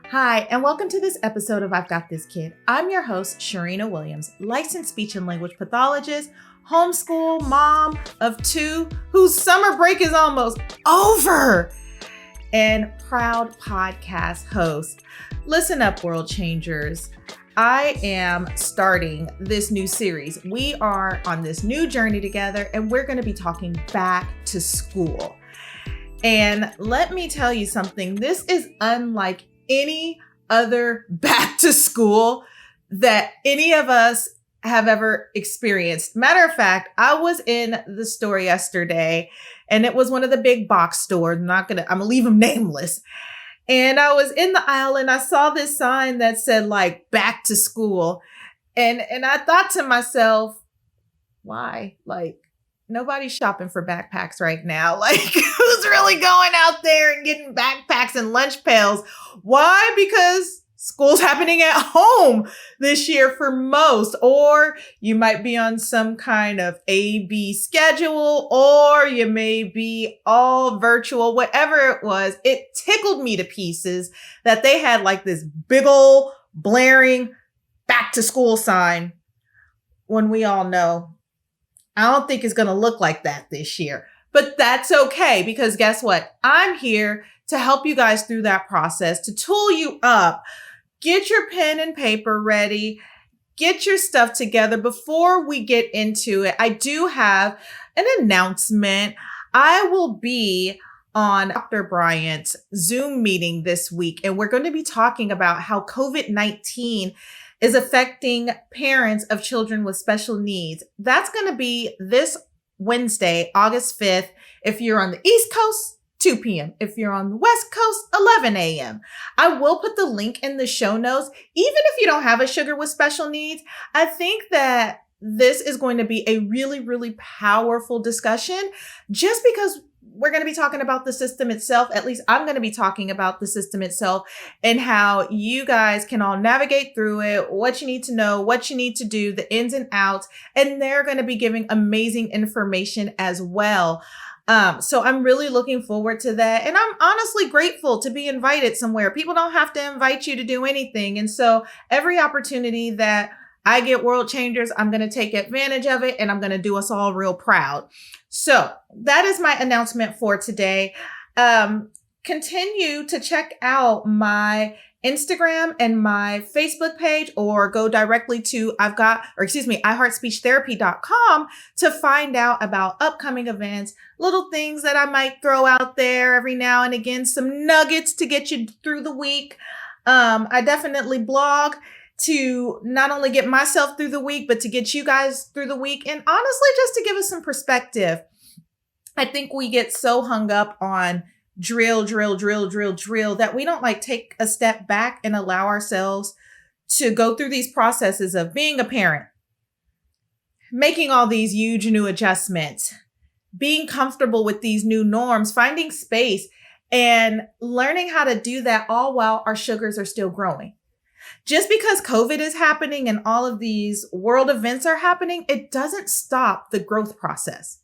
Hi, and welcome to this episode of I've Got This Kid. I'm your host, Cherina Williams, licensed speech and language pathologist, homeschool mom of two whose summer break is almost over, and proud podcast host. Listen up, world changers. I am starting this new series. We are on this new journey together, and we're going to be talking back to school. And let me tell you something, this is unlike any other back to school that any of us have ever experienced. Matter of fact, I was in the store yesterday and it was one of the big box stores. I'm gonna leave them nameless. And I was in the aisle and I saw this sign that said like back to school. And I thought to myself, why? Like, nobody's shopping for backpacks right now. Like, who's really going out there and getting backpacks and lunch pails? Why? Because school's happening at home this year for most, or you might be on some kind of A/B schedule, or you may be all virtual, whatever it was. It tickled me to pieces that they had like this big old blaring back to school sign when we all know I don't think it's going to look like that this year, but that's okay because guess what? I'm here to help you guys through that process, to tool you up. Get your pen and paper ready. Get your stuff together before we get into it. I do have an announcement. I will be on Dr. Bryant's Zoom meeting this week, and we're going to be talking about how COVID-19 is affecting parents of children with special needs. That's going to be this Wednesday, August 5th. If you're on the East Coast, 2 p.m. If you're on the West Coast, 11 a.m. I will put the link in the show notes. Even if you don't have a sugar with special needs, I think that this is going to be a really, really powerful discussion just because we're going to be talking about the system itself. At least I'm going to be talking about the system itself and how you guys can all navigate through it, what you need to know, what you need to do, the ins and outs, and they're going to be giving amazing information as well. So I'm really looking forward to that. And I'm honestly grateful to be invited somewhere. People don't have to invite you to do anything. And so every opportunity that I get world changers, I'm going to take advantage of it and I'm going to do us all real proud. So that is my announcement for today. Continue to check out my Instagram and my Facebook page or go directly to iHeartSpeechTherapy.com to find out about upcoming events, little things that I might throw out there every now and again, some nuggets to get you through the week. I definitely blog to not only get myself through the week, but to get you guys through the week. And honestly, just to give us some perspective. I think we get so hung up on drill that we don't like take a step back and allow ourselves to go through these processes of being a parent, making all these huge new adjustments, being comfortable with these new norms, finding space and learning how to do that all while our sugars are still growing. Just because COVID is happening and all of these world events are happening, it doesn't stop the growth process.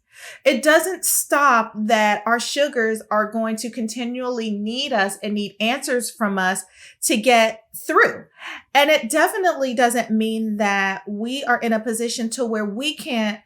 It doesn't stop that our sugars are going to continually need us and need answers from us to get through. And it definitely doesn't mean that we are in a position to where we can't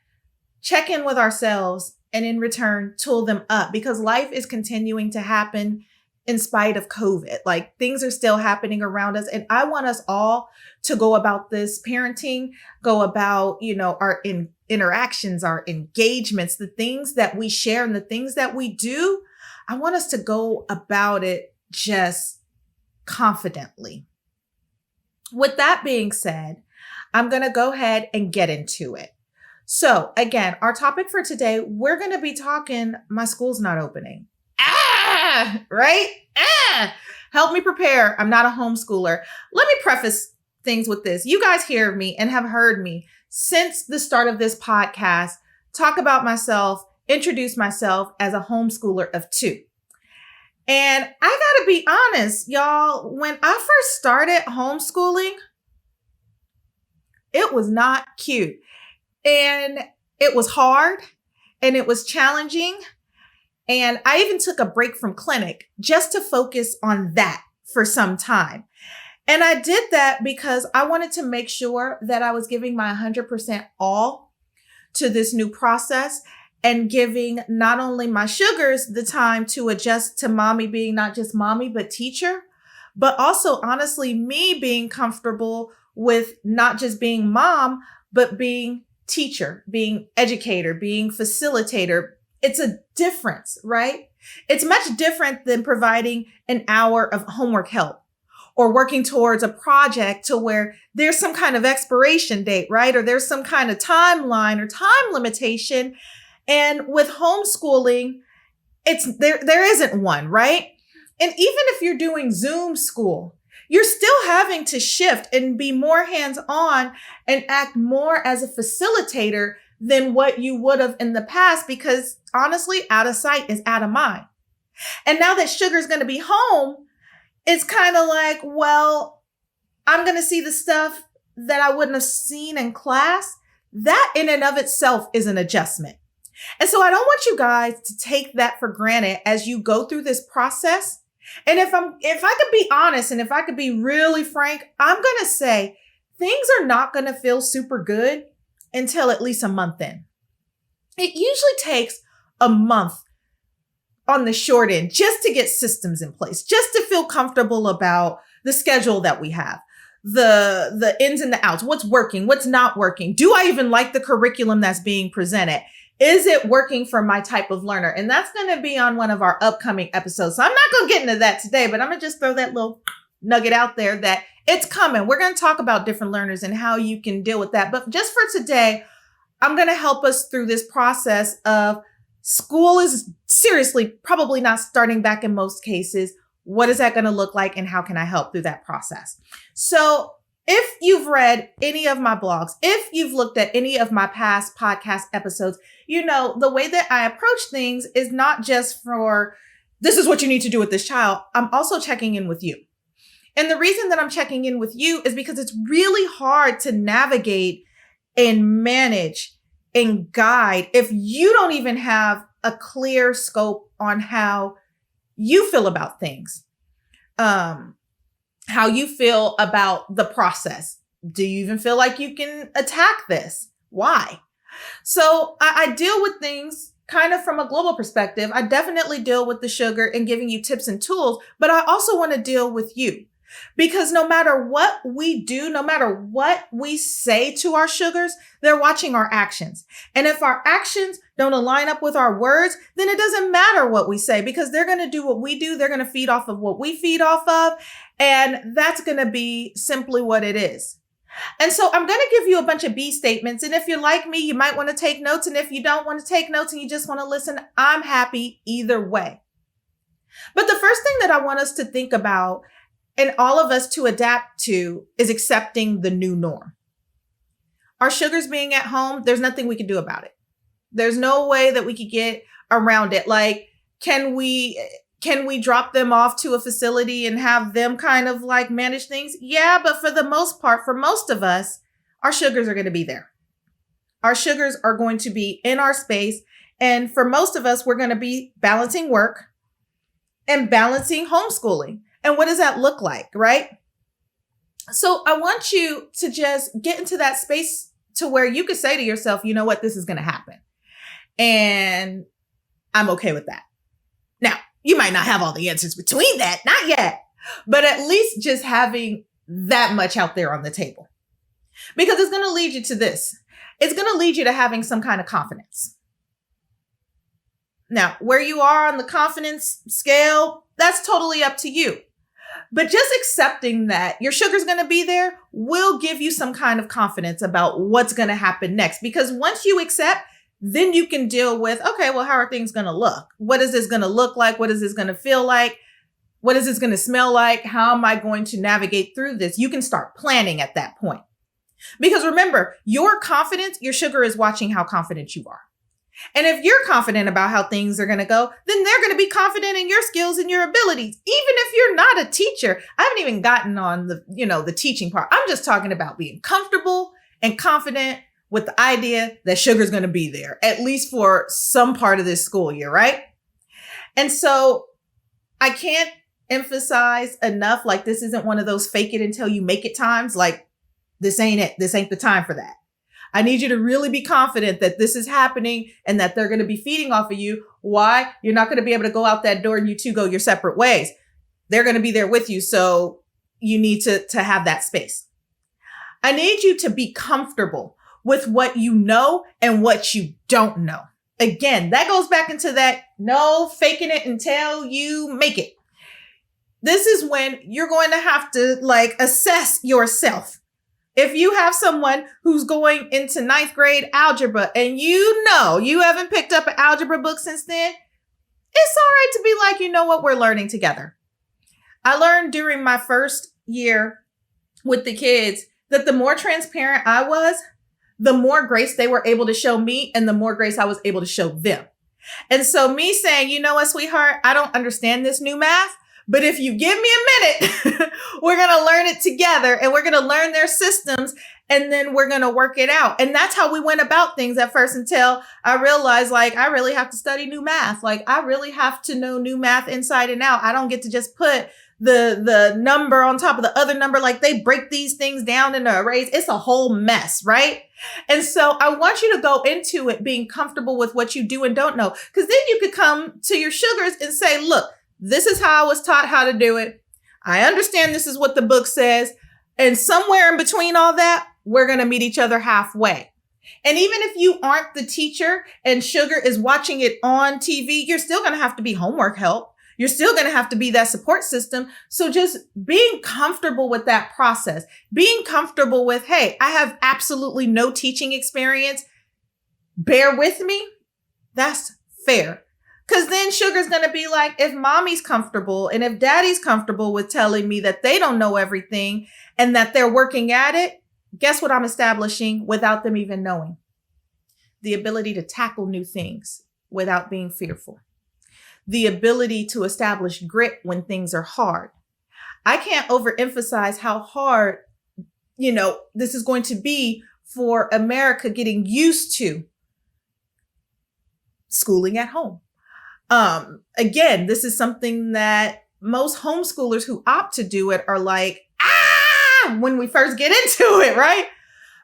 check in with ourselves and in return tool them up because life is continuing to happen in spite of COVID. Like things are still happening around us. And I want us all to go about this parenting, go about, our interactions, our engagements, the things that we share and the things that we do. I want us to go about it just confidently. With that being said, I'm going to go ahead and get into it. So again, our topic for today, we're going to be talking, my school's not opening. Right? Help me prepare. I'm not a homeschooler. Let me preface things with this. You guys hear me and have heard me since the start of this podcast talk about myself, introduce myself as a homeschooler of two. And I gotta be honest, y'all, when I first started homeschooling, it was not cute. And it was hard and it was challenging. And I even took a break from clinic just to focus on that for some time. And I did that because I wanted to make sure that I was giving my 100% all to this new process and giving not only my sugars the time to adjust to mommy being not just mommy, but teacher, but also honestly, me being comfortable with not just being mom, but being teacher, being educator, being facilitator. It's a difference, right? It's much different than providing an hour of homework help or working towards a project to where there's some kind of expiration date, right? Or there's some kind of timeline or time limitation. And with homeschooling, there isn't one, right? And even if you're doing Zoom school, you're still having to shift and be more hands-on and act more as a facilitator than what you would have in the past, because honestly, out of sight is out of mind. And now that Sugar's going to be home, it's kind of like, well, I'm going to see the stuff that I wouldn't have seen in class. That in and of itself is an adjustment. And so I don't want you guys to take that for granted as you go through this process. And if I could be honest and if I could be really frank, I'm going to say things are not going to feel super good until at least a month in. It usually takes a month on the short end just to get systems in place, just to feel comfortable about the schedule that we have, the ins and the outs, what's working, what's not working. Do I even like the curriculum that's being presented? Is it working for my type of learner? And that's going to be on one of our upcoming episodes. So I'm not going to get into that today, but I'm going to just throw that little nugget out there that it's coming. We're going to talk about different learners and how you can deal with that. But just for today, I'm going to help us through this process of school is seriously probably not starting back in most cases. What is that going to look like and how can I help through that process? So if you've read any of my blogs, if you've looked at any of my past podcast episodes, you know, the way that I approach things is not just for this is what you need to do with this child. I'm also checking in with you. And the reason that I'm checking in with you is because it's really hard to navigate and manage and guide if you don't even have a clear scope on how you feel about things. How you feel about the process. Do you even feel like you can attack this? Why? So I deal with things kind of from a global perspective. I definitely deal with the sugar and giving you tips and tools, but I also want to deal with you. Because no matter what we do, no matter what we say to our sugars, they're watching our actions. And if our actions don't align up with our words, then it doesn't matter what we say because they're going to do what we do. They're going to feed off of what we feed off of. And that's going to be simply what it is. And so I'm going to give you a bunch of B statements. And if you're like me, you might want to take notes. And if you don't want to take notes and you just want to listen, I'm happy either way. But the first thing that I want us to think about and all of us to adapt to is accepting the new norm. Our sugars being at home, there's nothing we can do about it. There's no way that we could get around it. Like, can we drop them off to a facility and have them kind of like manage things? Yeah, but for the most part, for most of us, our sugars are going to be there. Our sugars are going to be in our space. And for most of us, we're going to be balancing work and balancing homeschooling. And what does that look like, right? So I want you to just get into that space to where you could say to yourself, you know what, this is going to happen. And I'm okay with that. Now, you might not have all the answers between that, not yet, but at least just having that much out there on the table. Because it's going to lead you to this. It's going to lead you to having some kind of confidence. Now, where you are on the confidence scale, that's totally up to you. But just accepting that your sugar's going to be there will give you some kind of confidence about what's going to happen next. Because once you accept, then you can deal with, okay, well, how are things going to look? What is this going to look like? What is this going to feel like? What is this going to smell like? How am I going to navigate through this? You can start planning at that point. Because remember, your confidence, your sugar is watching how confident you are. And if you're confident about how things are going to go, then they're going to be confident in your skills and your abilities. Even if you're not a teacher, I haven't even gotten on the teaching part. I'm just talking about being comfortable and confident with the idea that sugar's going to be there, at least for some part of this school year, right? And so I can't emphasize enough, like this isn't one of those fake it until you make it times. Like this ain't it. This ain't the time for that. I need you to really be confident that this is happening and that they're going to be feeding off of you. Why? You're not going to be able to go out that door and you two go your separate ways. They're going to be there with you. So you need to have that space. I need you to be comfortable with what you know and what you don't know. Again, that goes back into that no faking it until you make it. This is when you're going to have to like assess yourself. If you have someone who's going into 9th grade algebra and you know you haven't picked up an algebra book since then, it's all right to be like, you know what, we're learning together. I learned during my first year with the kids that the more transparent I was, the more grace they were able to show me and the more grace I was able to show them. And so me saying, you know what, sweetheart, I don't understand this new math, but if you give me a minute, we're going to learn it together and we're going to learn their systems and then we're going to work it out. And that's how we went about things at first until I realized like, I really have to study new math. Like I really have to know new math inside and out. I don't get to just put the number on top of the other number. Like they break these things down into arrays. It's a whole mess, right? And so I want you to go into it being comfortable with what you do and don't know. Because then you could come to your sugars and say, look, this is how I was taught how to do it. I understand this is what the book says. And somewhere in between all that, we're going to meet each other halfway. And even if you aren't the teacher and sugar is watching it on TV, you're still going to have to be homework help. You're still going to have to be that support system. So just being comfortable with that process, being comfortable with, hey, I have absolutely no teaching experience. Bear with me. That's fair. Because then sugar's going to be like, if mommy's comfortable and if daddy's comfortable with telling me that they don't know everything and that they're working at it, guess what I'm establishing without them even knowing? The ability to tackle new things without being fearful. The ability to establish grit when things are hard. I can't overemphasize how hard, this is going to be for America getting used to schooling at home. Again, this is something that most homeschoolers who opt to do it are like, when we first get into it, right?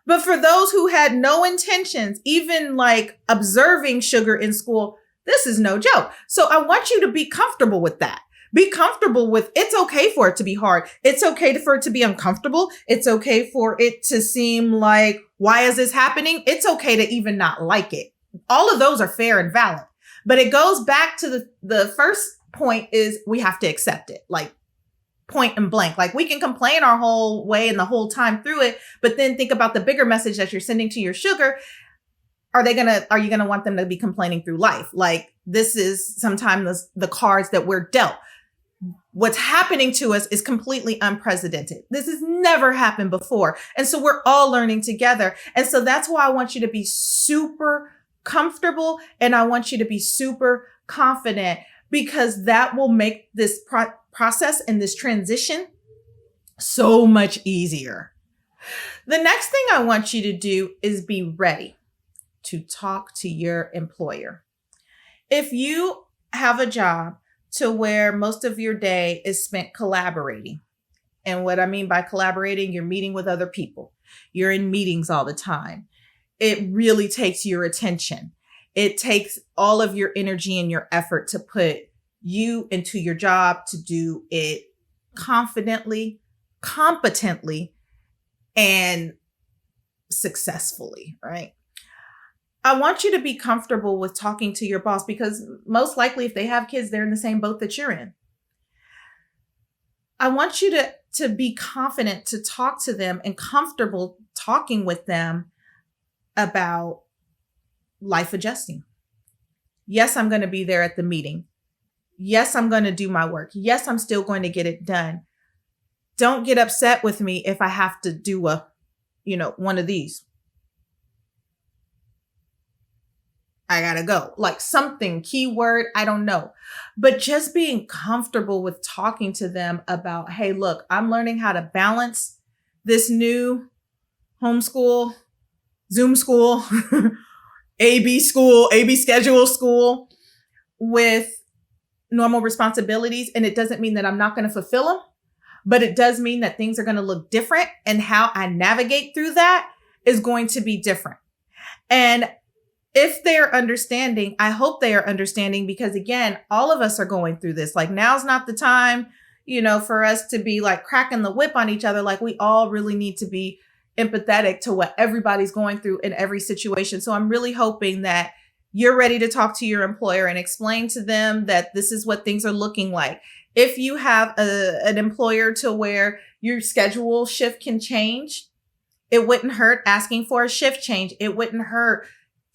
But for those who had no intentions, even like observing sugar in school, this is no joke. So I want you to be comfortable with that. Be comfortable with it's okay for it to be hard. It's okay for it to be uncomfortable. It's okay for it to seem like, why is this happening? It's okay to even not like it. All of those are fair and valid. But it goes back to the first point is we have to accept it, like point and blank. Like we can complain our whole way and the whole time through it, but then think about the bigger message that you're sending to your sugar. Are you going to want them to be complaining through life? Like this is sometimes the cards that we're dealt. What's happening to us is completely unprecedented. This has never happened before. And so we're all learning together. And so that's why I want you to be super comfortable and I want you to be super confident because that will make this process and this transition so much easier. The next thing I want you to do is be ready to talk to your employer. If you have a job to where most of your day is spent collaborating, and what I mean by collaborating, you're meeting with other people, you're in meetings all the time, it really takes your attention. It takes all of your energy and your effort to put you into your job to do it confidently, competently, and successfully, right? I want you to be comfortable with talking to your boss because most likely if they have kids, they're in the same boat that you're in. I want you to be confident to talk to them and comfortable talking with them about life adjusting. Yes, I'm going to be there at the meeting. Yes, I'm going to do my work. Yes, I'm still going to get it done. Don't get upset with me if I have to do one of these. I gotta go. Like something, keyword, I don't know. But just being comfortable with talking to them about, hey, look, I'm learning how to balance this new homeschool, Zoom school, AB schedule school with normal responsibilities. And it doesn't mean that I'm not going to fulfill them, but it does mean that things are going to look different. And how I navigate through that is going to be different. And if they're understanding, I hope they are understanding, because again, all of us are going through this. Like, now's not the time, for us to be like cracking the whip on each other. Like, we all really need to be empathetic to what everybody's going through in every situation. So I'm really hoping that you're ready to talk to your employer and explain to them that this is what things are looking like. If you have an employer to where your schedule shift can change, it wouldn't hurt asking for a shift change. It wouldn't hurt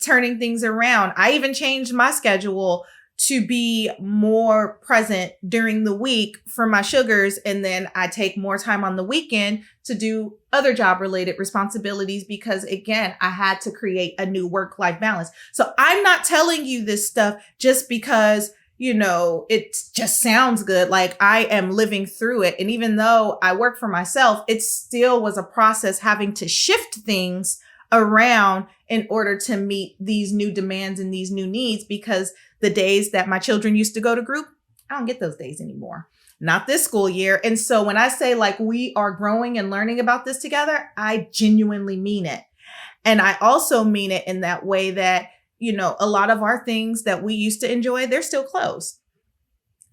turning things around. I even changed my schedule to be more present during the week for my sugars. And then I take more time on the weekend to do other job related responsibilities, because again, I had to create a new work-life balance. So I'm not telling you this stuff just because, it just sounds good. Like, I am living through it. And even though I work for myself, it still was a process having to shift things around in order to meet these new demands and these new needs, because the days that my children used to go to group, I don't get those days anymore. Not this school year. And so when I say like we are growing and learning about this together, I genuinely mean it. And I also mean it in that way that, a lot of our things that we used to enjoy, they're still closed.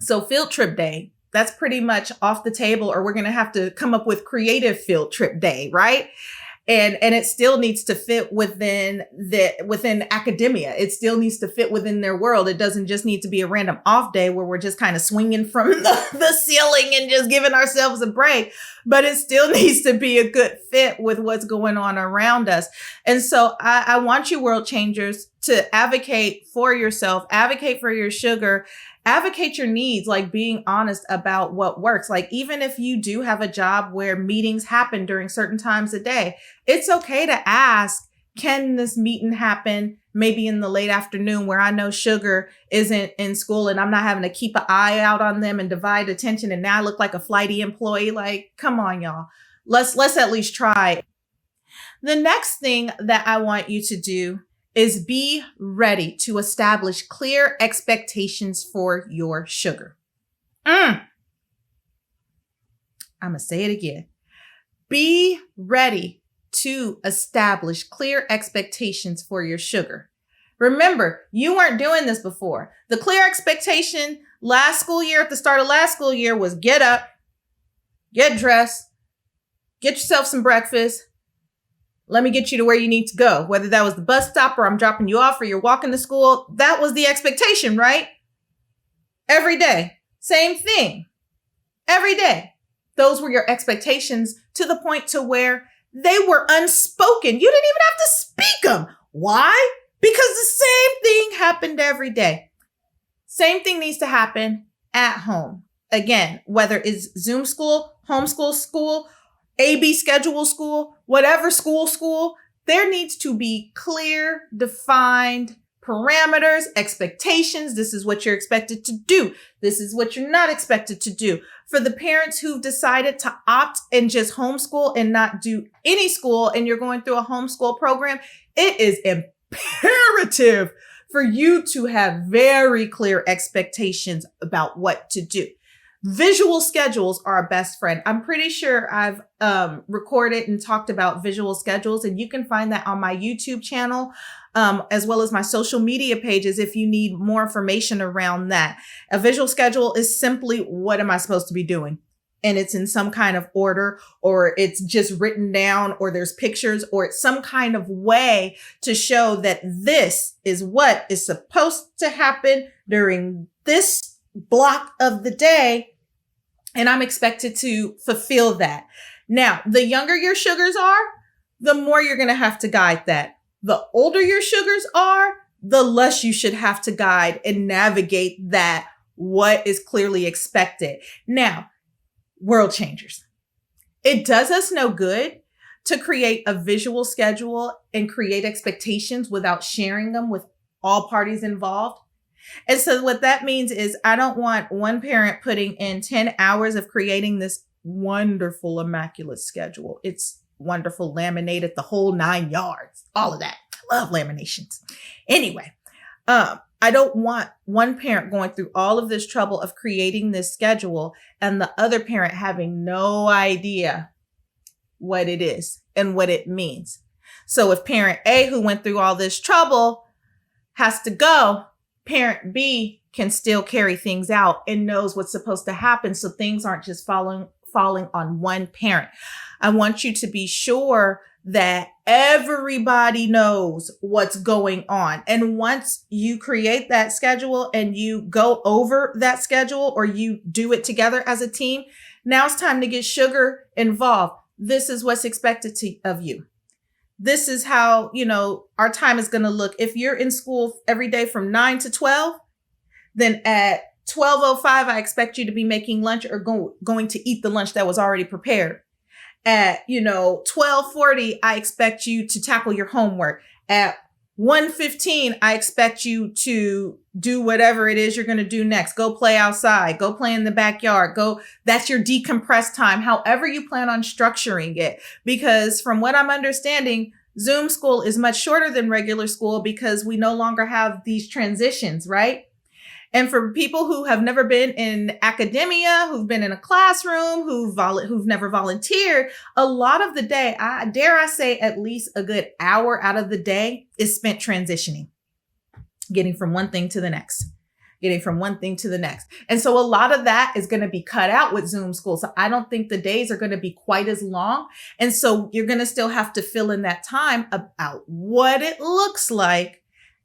So field trip day, that's pretty much off the table, or we're going to have to come up with creative field trip day, right? And it still needs to fit within academia. It still needs to fit within their world. It doesn't just need to be a random off day where we're just kind of swinging from the ceiling and just giving ourselves a break. But it still needs to be a good fit with what's going on around us. And so I want you, world changers, to advocate for yourself, advocate for your sugar, advocate your needs, like being honest about what works. Like, even if you do have a job where meetings happen during certain times a day, it's okay to ask, can this meeting happen maybe in the late afternoon where I know sugar isn't in school and I'm not having to keep an eye out on them and divide attention, and now I look like a flighty employee? Like, come on, y'all. Let's at least try. The next thing that I want you to do is be ready to establish clear expectations for your sugar. I'm going to say it again. Be ready to establish clear expectations for your sugar. Remember, you weren't doing this before. The clear expectation last school year, at the start of last school year, was get up, get dressed, get yourself some breakfast. Let me get you to where you need to go. Whether that was the bus stop or I'm dropping you off or you're walking to school, that was the expectation, right? Every day. Same thing. Every day. Those were your expectations, to the point to where they were unspoken. You didn't even have to speak them. Why? Because the same thing happened every day. Same thing needs to happen at home. Again, whether it's Zoom school, homeschool school, AB schedule school, whatever school, there needs to be clear, defined parameters, expectations. This is what you're expected to do. This is what you're not expected to do. For the parents who've decided to opt and just homeschool and not do any school, and you're going through a homeschool program, it is imperative for you to have very clear expectations about what to do. Visual schedules are a best friend. I'm pretty sure I've recorded and talked about visual schedules, and you can find that on my YouTube channel, as well as my social media pages if you need more information around that. A visual schedule is simply, what am I supposed to be doing? And it's in some kind of order, or it's just written down, or there's pictures, or it's some kind of way to show that this is what is supposed to happen during this block of the day, and I'm expected to fulfill that. Now, the younger your sugars are, the more you're going to have to guide that. The older your sugars are, the less you should have to guide and navigate that, what is clearly expected. Now, world changers, it does us no good to create a visual schedule and create expectations without sharing them with all parties involved. And so what that means is, I don't want one parent putting in 10 hours of creating this wonderful, immaculate schedule. It's wonderful, laminated, the whole 9 yards, all of that. I love laminations. Anyway, I don't want one parent going through all of this trouble of creating this schedule and the other parent having no idea what it is and what it means. So if parent A, who went through all this trouble, has to go, parent B can still carry things out and knows what's supposed to happen. So things aren't just falling on one parent. I want you to be sure that everybody knows what's going on. And once you create that schedule and you go over that schedule or you do it together as a team, now it's time to get Sugar involved. This is what's expected of you. This is how, our time is going to look. If you're in school every day from 9 to 12, then at 12:05, I expect you to be making lunch or going to eat the lunch that was already prepared. At, 12:40, I expect you to tackle your homework. At 1:15, I expect you to do whatever it is you're going to do next. Go play outside, go play in the backyard, that's your decompress time, however you plan on structuring it. Because from what I'm understanding, Zoom school is much shorter than regular school because we no longer have these transitions, right? And for people who have never been in academia, who've been in a classroom, who've never volunteered, a lot of the day, dare I say at least a good hour out of the day is spent transitioning, getting from one thing to the next. And so a lot of that is going to be cut out with Zoom school. So I don't think the days are going to be quite as long. And so you're going to still have to fill in that time about what it looks like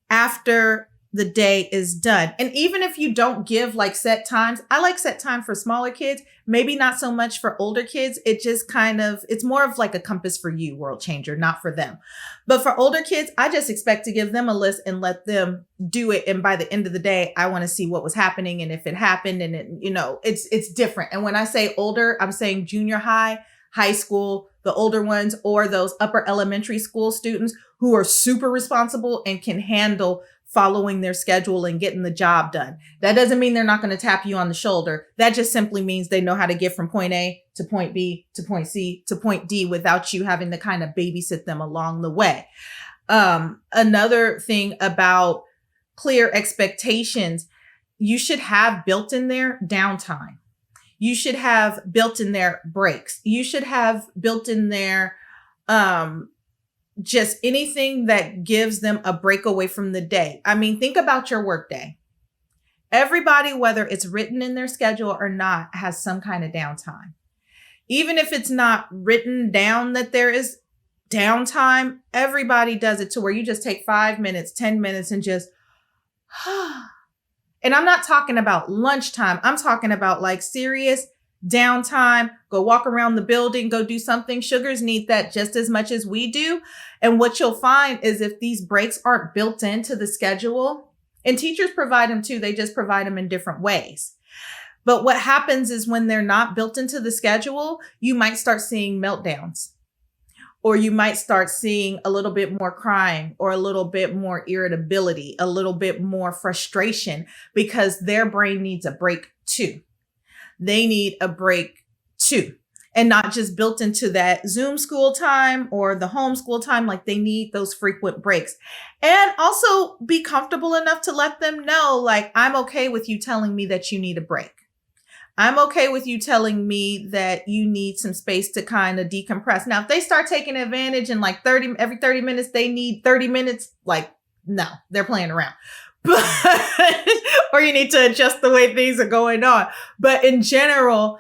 after the day is done. And even if you don't give set times, I like set time for smaller kids, maybe not so much for older kids. It just it's more of like a compass for you, world changer, not for them. But for older kids, I just expect to give them a list and let them do it. And by the end of the day, I want to see what was happening and if it happened and it's different. And when I say older, I'm saying junior high, high school, the older ones, or those upper elementary school students who are super responsible and can handle following their schedule and getting the job done. That doesn't mean they're not going to tap you on the shoulder. That just simply means they know how to get from point A to point B to point C to point D without you having to kind of babysit them along the way. Another thing about clear expectations, you should have built in there downtime. You should have built in there breaks. You should have built in there, just anything that gives them a break away from the day. I mean, think about your workday. Everybody, whether it's written in their schedule or not, has some kind of downtime. Even if it's not written down that there is downtime, everybody does it to where you just take 5 minutes, 10 minutes and just, and I'm not talking about lunchtime. I'm talking about serious downtime, go walk around the building, go do something. Sugars need that just as much as we do. And what you'll find is if these breaks aren't built into the schedule, and teachers provide them too, they just provide them in different ways. But what happens is when they're not built into the schedule, you might start seeing meltdowns, or you might start seeing a little bit more crying or a little bit more irritability, a little bit more frustration because their brain needs a break too. They need a break too. And not just built into that Zoom school time or the homeschool time. They need those frequent breaks. And also be comfortable enough to let them know, I'm okay with you telling me that you need a break. I'm okay with you telling me that you need some space to kind of decompress. Now, if they start taking advantage and every 30 minutes, they need 30 minutes, no, they're playing around. But, or you need to adjust the way things are going on. But in general,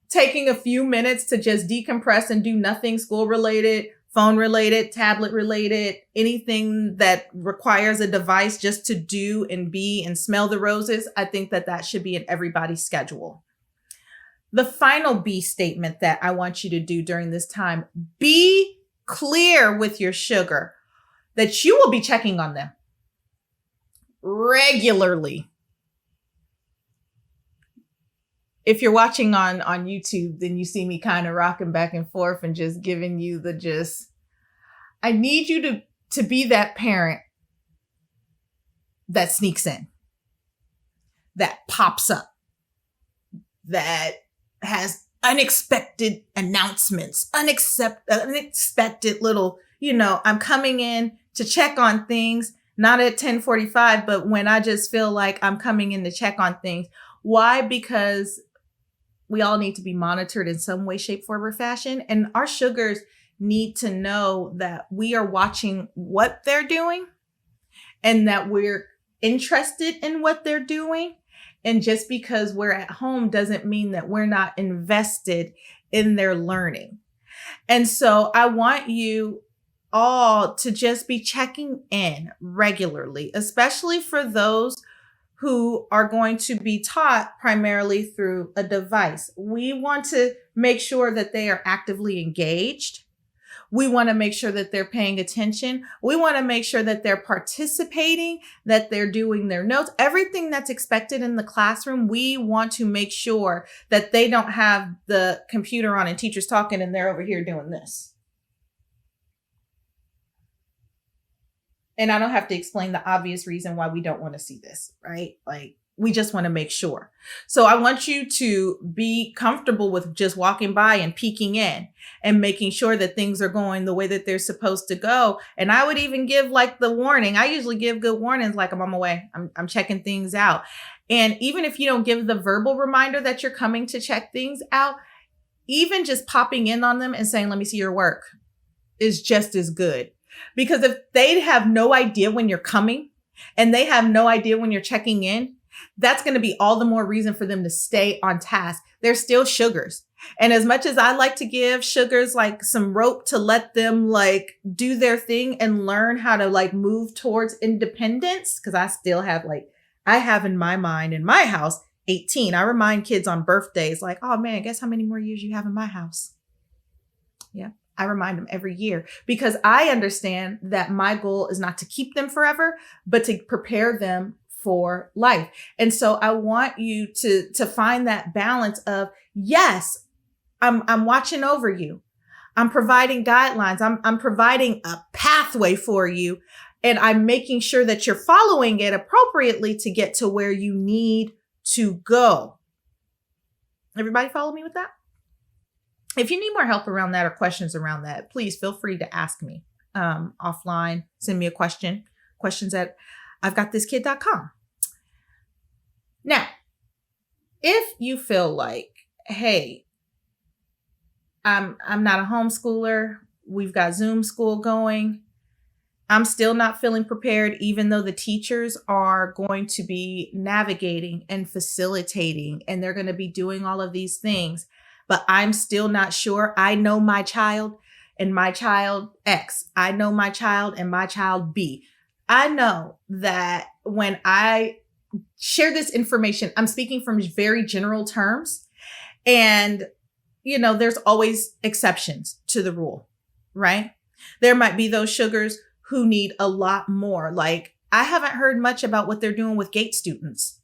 taking a few minutes to just decompress and do nothing school related, phone related, tablet related, anything that requires a device just to do and be and smell the roses, I think that should be in everybody's schedule. The final B statement that I want you to do during this time, be clear with your Sugar that you will be checking on them regularly. If you're watching on YouTube, then you see me kind of rocking back and forth and just giving you the gist. I need you to be that parent that sneaks in, that pops up, that has unexpected announcements, unexpected little, I'm coming in to check on things. not at 10:45, but when I just feel like I'm coming in to check on things. Why? Because we all need to be monitored in some way, shape, form, or fashion. And our sugars need to know that we are watching what they're doing and that we're interested in what they're doing. And just because we're at home doesn't mean that we're not invested in their learning. And so I want you all to just be checking in regularly, especially for those who are going to be taught primarily through a device. We want to make sure that they are actively engaged. We want to make sure that they're paying attention. We want to make sure that they're participating, that they're doing their notes, everything that's expected in the classroom. We want to make sure that they don't have the computer on and teachers talking and they're over here doing this. And I don't have to explain the obvious reason why we don't want to see this, right? Like, we just want to make sure. So I want you to be comfortable with just walking by and peeking in and making sure that things are going the way that they're supposed to go. And I would even give like the warning. I usually give good warnings, like I'm on my way. I'm checking things out. And even if you don't give the verbal reminder that you're coming to check things out, even just popping in on them and saying, let me see your work is just as good. Because if they have no idea when you're coming and they have no idea when you're checking in, that's going to be all the more reason for them to stay on task. They're still sugars. And as much as I like to give sugars like some rope to let them like do their thing and learn how to like move towards independence, because I still have I have in my mind, in my house, 18. I remind kids on birthdays like, oh man, guess how many more years you have in my house? Yeah. I remind them every year because I understand that my goal is not to keep them forever, but to prepare them for life. And so I want you to find that balance of, yes, I'm watching over you. I'm providing guidelines. I'm providing a pathway for you. And I'm making sure that you're following it appropriately to get to where you need to go. Everybody follow me with that? If you need more help around that or questions around that, please feel free to ask me offline. Send me a question, questions at I'veGotThisKid.com. Now, if you feel like, hey, I'm not a homeschooler, we've got Zoom school going, I'm still not feeling prepared, even though the teachers are going to be navigating and facilitating, and they're going to be doing all of these things, but I'm still not sure. I know my child and my child X. I know my child and my child B. I know that when I share this information, I'm speaking from very general terms. And, there's always exceptions to the rule, right? There might be those sugars who need a lot more. Like, I haven't heard much about what they're doing with GATE students.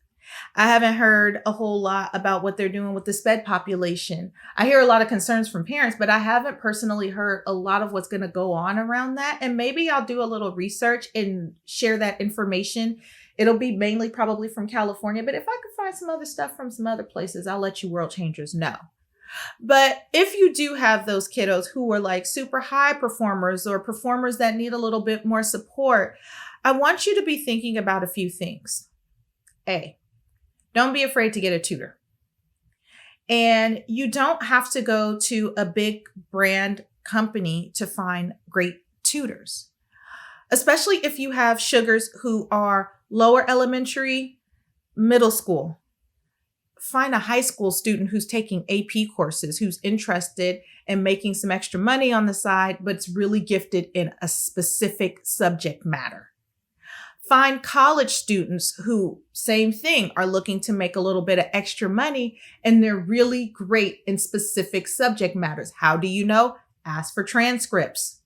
I haven't heard a whole lot about what they're doing with the SPED population. I hear a lot of concerns from parents, but I haven't personally heard a lot of what's going to go on around that. And maybe I'll do a little research and share that information. It'll be mainly probably from California, but if I could find some other stuff from some other places, I'll let you world changers know. But if you do have those kiddos who are like super high performers or performers that need a little bit more support, I want you to be thinking about a few things. A, don't be afraid to get a tutor. And you don't have to go to a big brand company to find great tutors, especially if you have sugars who are lower elementary, middle school. Find a high school student who's taking AP courses, who's interested in making some extra money on the side, but it's really gifted in a specific subject matter. Find college students who, same thing, are looking to make a little bit of extra money, and they're really great in specific subject matters. How do you know? Ask for transcripts.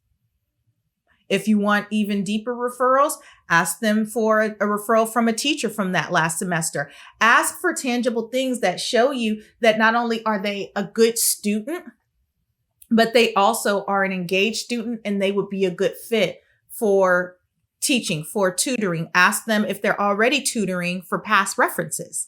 If you want even deeper referrals, ask them for a referral from a teacher from that last semester. Ask for tangible things that show you that not only are they a good student, but they also are an engaged student and they would be a good fit for teaching, for tutoring. Ask them if they're already tutoring for past references.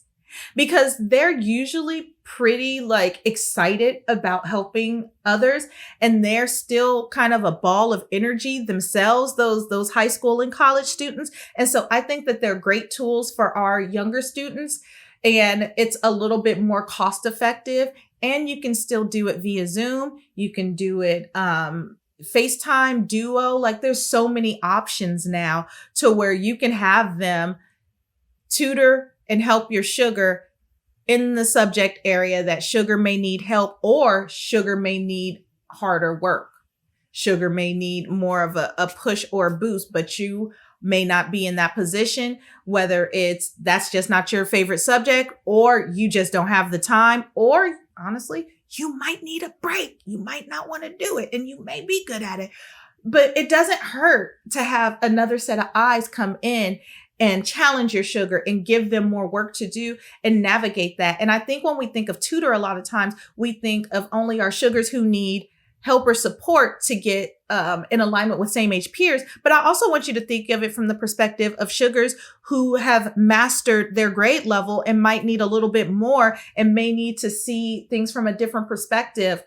because they're usually pretty like excited about helping others, and they're still kind of a ball of energy themselves, those high school and college students. And so I think that they're great tools for our younger students, and it's a little bit more cost effective, and you can still do it via Zoom. You can do it FaceTime, Duo. Like there's so many options now to where you can have them tutor and help your sugar in the subject area that sugar may need help, or sugar may need harder work. Sugar may need more of a push or a boost, but you may not be in that position, whether it's that's just not your favorite subject, or you just don't have the time, or honestly, you might need a break. You might not want to do it, and you may be good at it. But it doesn't hurt to have another set of eyes come in and challenge your sugar and give them more work to do and navigate that. And I think when we think of tutor, a lot of times we think of only our sugars who need help or support to get in alignment with same age peers. But I also want you to think of it from the perspective of sugars who have mastered their grade level and might need a little bit more and may need to see things from a different perspective.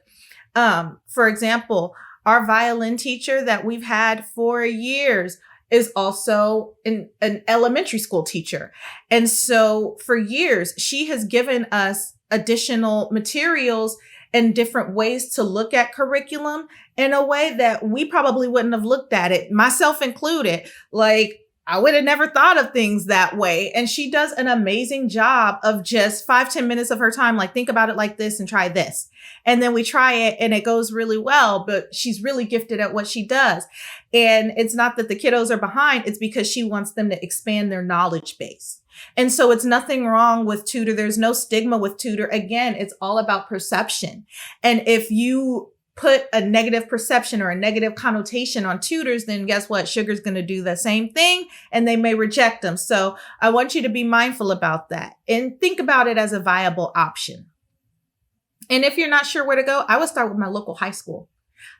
For example, our violin teacher that we've had for years is also an elementary school teacher. And so for years, she has given us additional materials and different ways to look at curriculum in a way that we probably wouldn't have looked at it, myself included. Like I would have never thought of things that way. And she does an amazing job of just 5-10 minutes of her time. Like, think about it like this and try this. And then we try it and it goes really well, but she's really gifted at what she does. And it's not that the kiddos are behind. It's because she wants them to expand their knowledge base. And so it's nothing wrong with tutor. There's no stigma with tutor. Again, it's all about perception. And if you put a negative perception or a negative connotation on tutors, then guess what? Sugar's going to do the same thing and they may reject them. So I want you to be mindful about that and think about it as a viable option. And if you're not sure where to go, I would start with my local high school.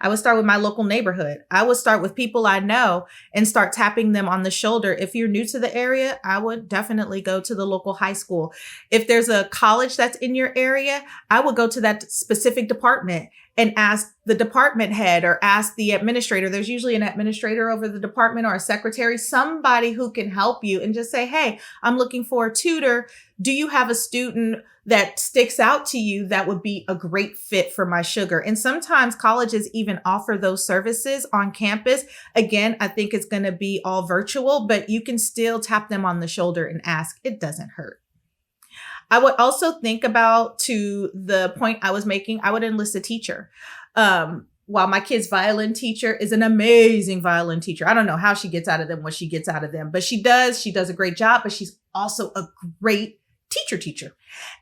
I would start with my local neighborhood. I would start with people I know and start tapping them on the shoulder. If you're new to the area, I would definitely go to the local high school. If there's a college that's in your area, I would go to that specific department and ask the department head or ask the administrator. There's usually an administrator over the department or a secretary, somebody who can help you, and just say, hey, I'm looking for a tutor. Do you have a student that sticks out to you that would be a great fit for my sugar? And sometimes colleges even offer those services on campus. Again, I think it's going to be all virtual, but you can still tap them on the shoulder and ask. It doesn't hurt. I would also think about, to the point I was making, I would enlist a teacher. While my kid's violin teacher is an amazing violin teacher. I don't know how she gets out of them what she gets out of them, but she does. She does a great job, but she's also a great teacher.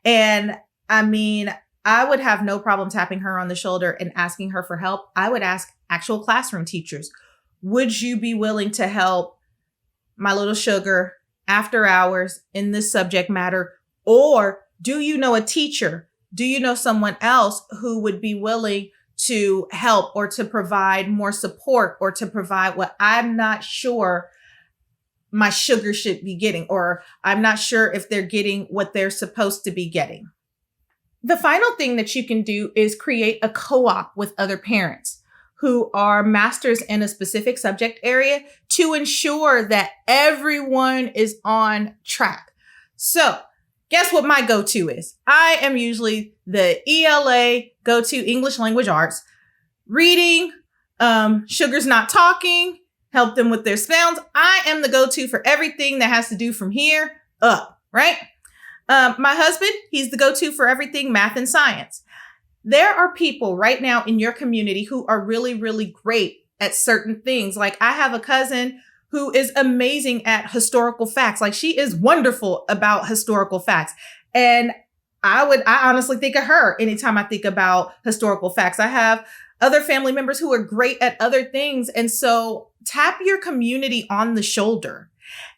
And I mean, I would have no problem tapping her on the shoulder and asking her for help. I would ask actual classroom teachers, would you be willing to help my little sugar after hours in this subject matter? Or do you know a teacher? Do you know someone else who would be willing to help or to provide more support or to provide what I'm not sure my sugar should be getting, or I'm not sure if they're getting what they're supposed to be getting? The final thing that you can do is create a co-op with other parents who are masters in a specific subject area to ensure that everyone is on track. So guess what my go-to is? I am usually the ELA go-to, English language arts, reading, Sugar's not talking, help them with their sounds. I am the go-to for everything that has to do from here up, right? My husband, he's the go-to for everything math and science. There are people right now in your community who are really, really great at certain things. Like I have a cousin who is amazing at historical facts. Like she is wonderful about historical facts. And I honestly think of her anytime I think about historical facts. I have other family members who are great at other things. And so tap your community on the shoulder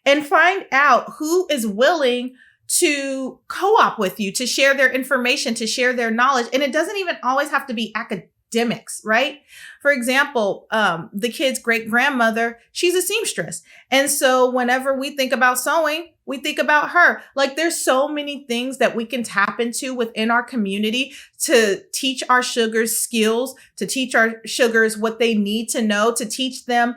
and find out who is willing to co-op with you, to share their information, to share their knowledge. And it doesn't even always have to be academics, right? For example, the kid's great grandmother, she's a seamstress. And so whenever we think about sewing, we think about her. Like there's so many things that we can tap into within our community to teach our sugars skills, to teach our sugars what they need to know, to teach them,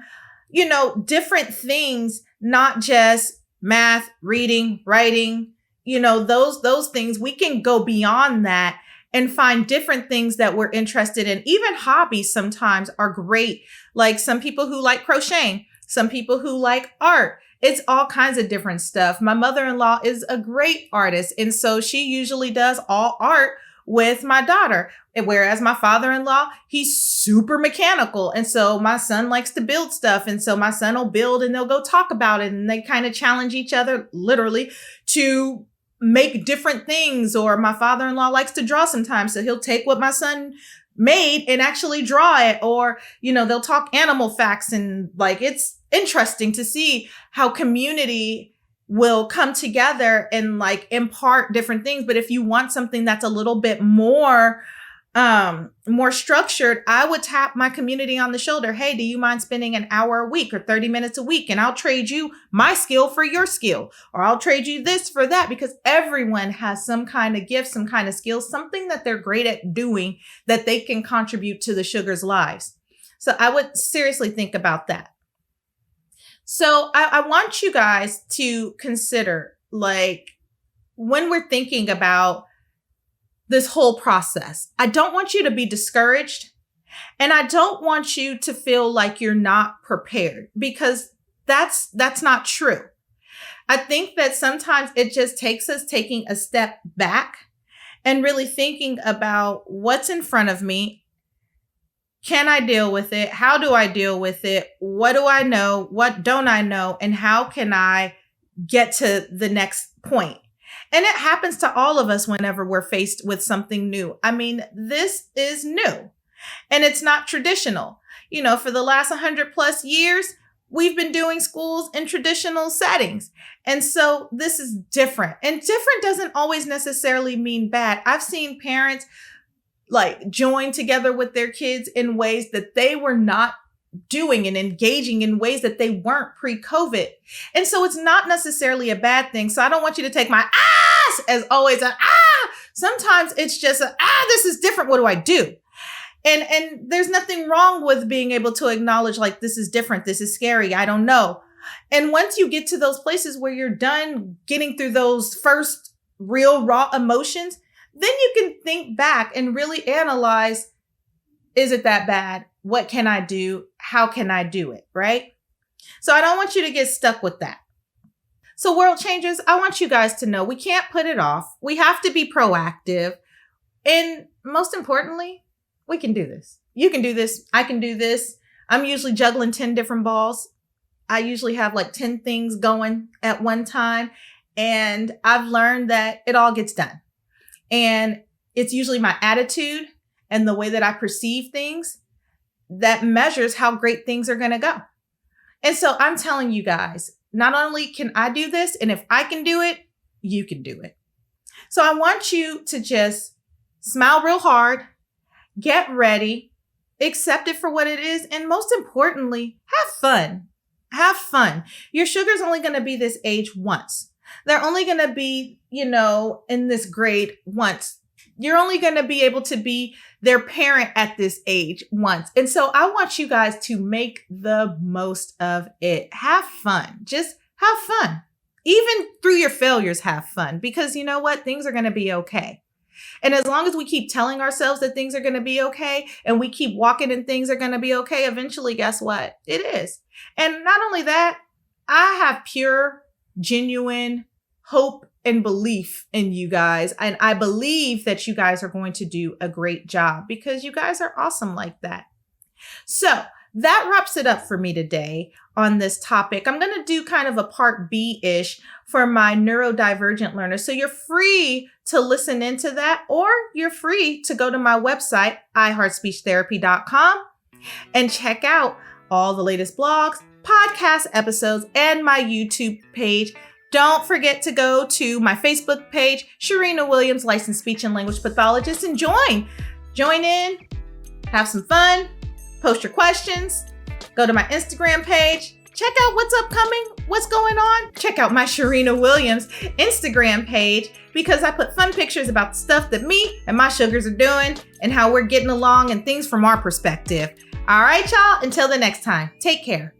different things, not just math, reading, writing, those things. We can go beyond that and find different things that we're interested in. Even hobbies sometimes are great. Like some people who like crocheting, some people who like art. It's all kinds of different stuff. My mother-in-law is a great artist. And so she usually does all art with my daughter. Whereas my father-in-law, he's super mechanical. And so my son likes to build stuff. And so my son will build and they'll go talk about it. And they kind of challenge each other literally to make different things. Or my father-in-law likes to draw sometimes. So he'll take what my son made and actually draw it. Or, they'll talk animal facts, and like, it's interesting to see how community will come together and like impart different things. But if you want something that's a little bit more structured, I would tap my community on the shoulder. Hey, do you mind spending an hour a week or 30 minutes a week? And I'll trade you my skill for your skill, or I'll trade you this for that, because everyone has some kind of gift, some kind of skill, something that they're great at doing that they can contribute to the sugars' lives. So I would seriously think about that. So I want you guys to consider, like, when we're thinking about this whole process, I don't want you to be discouraged, and I don't want you to feel like you're not prepared, because that's not true. I think that sometimes it just takes us taking a step back and really thinking about what's in front of me. Can I deal with it? How do I deal with it? What do I know? What don't I know? And how can I get to the next point? And it happens to all of us whenever we're faced with something new. I mean, this is new and it's not traditional. For the last 100 plus years, we've been doing schools in traditional settings. And so this is different. And different doesn't always necessarily mean bad. I've seen parents like join together with their kids in ways that they were not doing and engaging in ways that they weren't pre-COVID. And so it's not necessarily a bad thing. So I don't want you to take my ass as always sometimes it's just this is different. What do I do? And there's nothing wrong with being able to acknowledge, like, this is different. This is scary. I don't know. And once you get to those places where you're done getting through those first real raw emotions, then you can think back and really analyze, is it that bad? What can I do? How can I do it? Right? So I don't want you to get stuck with that. So world changers, I want you guys to know we can't put it off. We have to be proactive. And most importantly, we can do this. You can do this. I can do this. I'm usually juggling 10 different balls. I usually have like 10 things going at one time. And I've learned that it all gets done. And it's usually my attitude and the way that I perceive things that measures how great things are going to go. And so I'm telling you guys, not only can I do this, and if I can do it, you can do it. So I want you to just smile real hard, get ready, accept it for what it is, and most importantly, have fun. Have fun. Your sugar's only going to be this age once. They're only going to be, in this grade once. You're only going to be able to be their parent at this age once. And so I want you guys to make the most of it. Have fun. Just have fun. Even through your failures, have fun, because you know what? Things are going to be okay. And as long as we keep telling ourselves that things are going to be okay, and we keep walking and things are going to be okay, eventually, guess what? It is. And not only that, I have pure, genuine hope and belief in you guys. And I believe that you guys are going to do a great job, because you guys are awesome like that. So that wraps it up for me today on this topic. I'm going to do kind of a part B-ish for my neurodivergent learners. So you're free to listen into that, or you're free to go to my website, iHeartSpeechTherapy.com, and check out all the latest blogs, podcast episodes, and my YouTube page. Don't forget to go to my Facebook page, Cherina Williams, licensed speech and language pathologist, and join in Have some fun, post your questions, go to my Instagram page, check out what's upcoming, what's going on. Check out my Cherina Williams Instagram page because I put fun pictures about the stuff that me and my sugars are doing and how we're getting along and things from our perspective. All right, y'all, until the next time, take care.